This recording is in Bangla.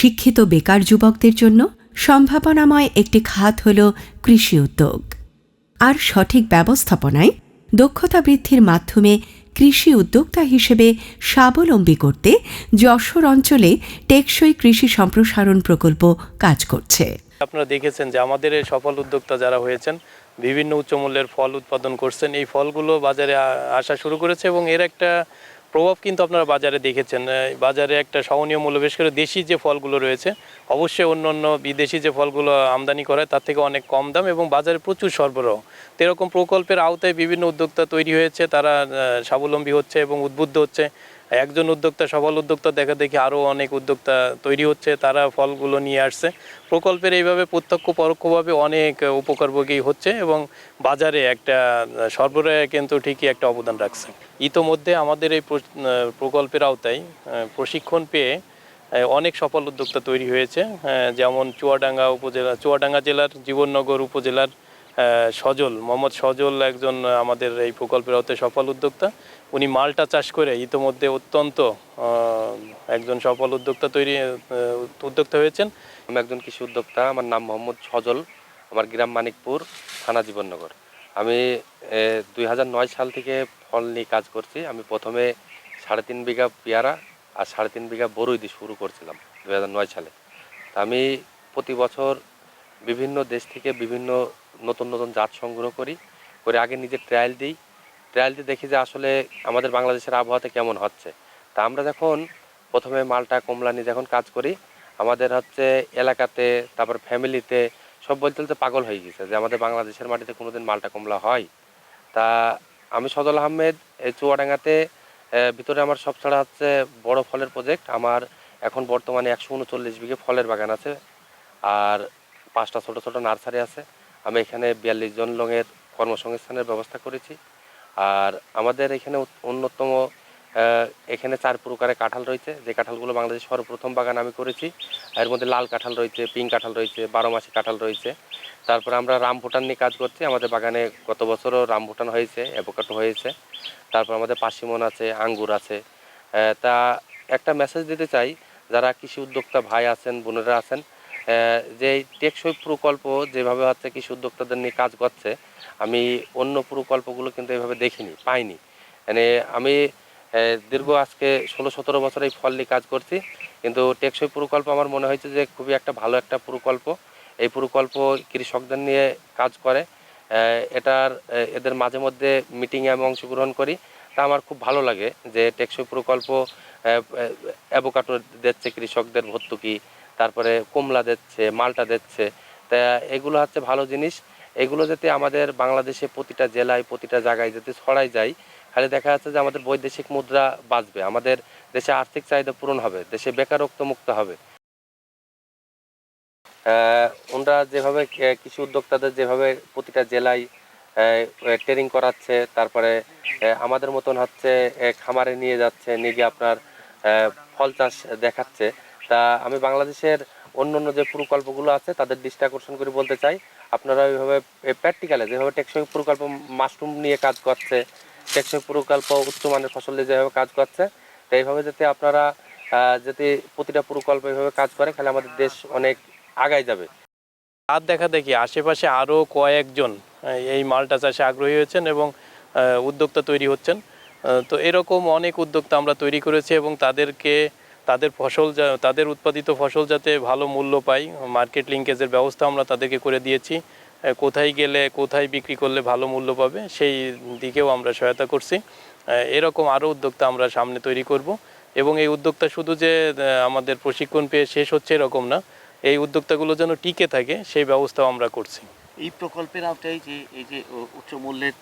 শিক্ষিত বেকার যুবকদের জন্য সম্ভাবনাময় একটি খাত হল কৃষি উদ্যোগ। আর সঠিক ব্যবস্থাপনায় দক্ষতা বৃদ্ধির মাধ্যমে কৃষি উদ্যোক্তা হিসেবে স্বাবলম্বী করতে যশোর অঞ্চলে টেকসই কৃষি সম্প্রসারণ প্রকল্প কাজ করছে। আপনারা দেখেছেন যে আমাদের এই সফল উদ্যোক্তা যারা হয়েছেন বিভিন্ন উচ্চমূল্যের ফল উৎপাদন করছেন, এই ফলগুলো বাজারে আসা শুরু করেছে এবং এর একটা প্রভাব কিন্তু আপনারা বাজারে দেখেছেন। বাজারে একটা সহনীয় মূল্য, বিশেষ করে দেশি যে ফলগুলো রয়েছে, অবশ্যই অন্য বিদেশি যে ফলগুলো আমদানি করা হয় তার থেকে অনেক কম দাম এবং বাজারে প্রচুর সরবরাহ। তো এরকম প্রকল্পের আওতায় বিভিন্ন উদ্যোক্তা তৈরি হয়েছে, তারা স্বাবলম্বী হচ্ছে এবং উদ্বুদ্ধ হচ্ছে। একজন উদ্যোক্তা, সফল উদ্যোক্তা দেখা দেখি আরও অনেক উদ্যোক্তা তৈরি হচ্ছে, তারা ফলগুলো নিয়ে আসছে। প্রকল্পের এইভাবে প্রত্যক্ষ পরোক্ষভাবে অনেক উপকারভোগী হচ্ছে এবং বাজারে একটা সরবরাহে কিন্তু ঠিকই একটা অবদান রাখছে। ইতোমধ্যে আমাদের এই প্রকল্পের আওতায় প্রশিক্ষণ পেয়ে অনেক সফল উদ্যোক্তা তৈরি হয়েছে, যেমন চুয়াডাঙ্গা জেলার জীবননগর উপজেলার মোহাম্মদ সজল একজন আমাদের এই প্রকল্পের আওতায় সফল উদ্যোক্তা। উনি মালটা চাষ করে ইতোমধ্যে অত্যন্ত একজন সফল উদ্যোক্তা হয়েছেন। আমি একজন কৃষি উদ্যোক্তা, আমার নাম মোহাম্মদ সজল, আমার গ্রাম মানিকপুর, থানা জীবননগর। আমি 2009 সাল থেকে ফল নিয়ে কাজ করছি। আমি প্রথমে 3.5 বিঘা পেয়ারা আর 3.5 বিঘা বরই দিয়ে শুরু করছিলাম 2009 সালে। আমি প্রতি বছর বিভিন্ন দেশ থেকে বিভিন্ন নতুন জাত সংগ্রহ করে আগে নিজে ট্রায়াল দিয়ে দেখি যে আসলে আমাদের বাংলাদেশের আবহাওয়াতে কেমন হচ্ছে। তা আমরা যখন প্রথমে মালটা কমলা নিয়ে যখন কাজ করি, আমাদের এলাকাতে, তারপর ফ্যামিলিতে সব বলতে পাগল হয়ে গেছে যে আমাদের বাংলাদেশের মাটিতে কোনোদিন মালটা কমলা হয়। তা আমি সজল আহমেদ, এই চুয়াডাঙ্গাতে ভিতরে আমার সব ছাড়া বড় ফলের প্রজেক্ট। আমার এখন বর্তমানে 139 বিঘে ফলের বাগান আছে আর 5টা ছোট ছোট নার্সারি আছে। আমি এখানে 42 জন লোকের কর্মসংস্থানের ব্যবস্থা করেছি। আর আমাদের এখানে অন্যতম এখানে 4 প্রকারের কাঁঠাল রয়েছে, যে কাঁঠালগুলো বাংলাদেশ সর্বপ্রথম বাগান আমি করেছি। এর মধ্যে লাল কাঁঠাল রয়েছে, পিঙ্ক কাঁঠাল রয়েছে, 12 মাসি কাঁঠাল রয়েছে। তারপরে আমরা রামভুটান নিয়ে কাজ করছি। আমাদের বাগানে গত বছরও রামভুটান হয়েছে, অ্যাভোকাডো হয়েছে। তারপর আমাদের পার্সিমন আছে, আঙ্গুর আছে। তা একটা মেসেজ দিতে চাই যারা কৃষি উদ্যোক্তা ভাই আছেন, বোনেরা আছেন, যে টেকসই প্রকল্প যেভাবে কৃষি উদ্যোক্তাদের নিয়ে কাজ করছে, আমি অন্য প্রকল্পগুলো কিন্তু এভাবে পাইনি। মানে আমি দীর্ঘ আজকে 16-17 বছর এই ফল নিয়ে কাজ করছি, কিন্তু টেকসই প্রকল্প আমার মনে হয়েছে যে খুবই একটা ভালো একটা প্রকল্প। এই প্রকল্প কৃষকদের নিয়ে কাজ করে। এদের মাঝে মধ্যে মিটিংয়ে আমি অংশগ্রহণ করি। তা আমার খুব ভালো লাগে যে টেকসই প্রকল্প অ্যাভোকাডো দিচ্ছে কৃষকদের ভর্তুকি, তারপরে কমলা দিচ্ছে, মালটা দিচ্ছে। তা এগুলো ভালো জিনিস। এগুলো যাতে আমাদের বাংলাদেশে প্রতিটা জেলায়, প্রতিটা জায়গায় যাতে ছড়াই যায়, খালি দেখা যাচ্ছে যে আমাদের বৈদেশিক মুদ্রা বাঁচবে, আমাদের দেশে আর্থিক চাহিদা পূরণ হবে, দেশে বেকারত্ব মুক্ত হবে। ওনারা যেভাবে কৃষি উদ্যোক্তাদের যেভাবে প্রতিটা জেলায় ট্রেনিং করাচ্ছে, তারপরে আমাদের মতন খামারে নিয়ে যাচ্ছে, নিয়ে গিয়ে আপনার ফল চাষ দেখাচ্ছে। তা আমি বাংলাদেশের অন্য যে প্রকল্পগুলো আছে তাদের দৃষ্টি আকর্ষণ করে বলতে চাই, আপনারা ওইভাবে প্র্যাকটিক্যালে যেভাবে টেকসই প্রকল্প মাশরুম নিয়ে কাজ করছে, টেকসই প্রকল্প উচ্চমানের ফসল নিয়ে যেভাবে কাজ করছে, তো এইভাবে যাতে আপনারা যাতে প্রতিটা প্রকল্প এইভাবে কাজ করে, তাহলে আমাদের দেশ অনেক আগায় যাবে। আর দেখা দেখি আশেপাশে আরও কয়েকজন এই মালটা চাষে আগ্রহী হয়েছেন এবং উদ্যোক্তা তৈরি হচ্ছেন। তো এরকম অনেক উদ্যোক্তা আমরা তৈরি করেছি এবং তাদের উৎপাদিত ফসল যাতে ভালো মূল্য পায়, মার্কেট লিঙ্কেজের ব্যবস্থা আমরা তাদেরকে করে দিয়েছি। কোথায় গেলে কোথায় বিক্রি করলে ভালো মূল্য পাবে সেই দিকেও আমরা সহায়তা করছি। এরকম আরও উদ্যোক্তা আমরা সামনে তৈরি করব এবং এই উদ্যোক্তা শুধু যে আমাদের প্রশিক্ষণ পেয়ে শেষ হচ্ছে এরকম না, এই উদ্যোক্তাগুলো যেন টিকে থাকে সেই ব্যবস্থাও আমরা করছি। এই প্রকল্পের আওতায় যে এই যে উচ্চ মূল্যের